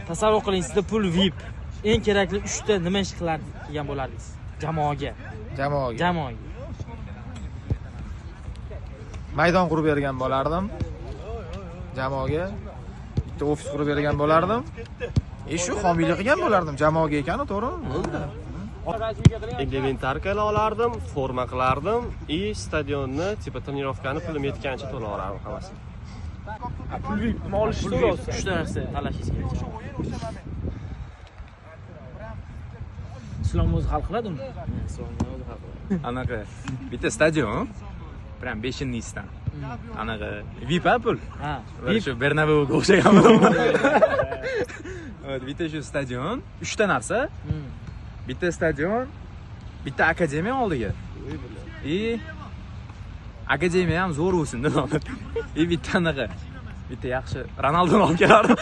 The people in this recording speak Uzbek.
Tasavvur qiling, sizda pul VIP. Eng kerakli 3 ta nima ish qiladigan bo'lardingiz? Jamoaga. Jamoaga. Maydon qurib bergan bo'lardim. Jamoaga bitta ofis qurib bergan bo'lardim. Shu homiylik qilgan bo'lardim jamoaga ekan, to'g'rimi? Bo'ldi. Elementarka olardim, forma qilardim, stadionni, tipa trenirovkani pulim yetganicha to'lab olardim hammasini. Pul VIPni olish so'rov. 3 ta narsa talashingiz kerak. Islom o'zi hal qiladimi? Islom o'zi hal qiladi. Anaqa bitta stadion, прям beshinnisdan. Anaqa VIP pul. Ha, VIP shu Bernabeuga o'xshagan bo'ladi. Bitta shu stadion, 3 ta narsa. Bitta stadion, bitta akademiya oldiga. Akademiya ham zo'r bo'lsin, bitta anaqa. Bitta yaxshi Ronaldoni olib kelardim.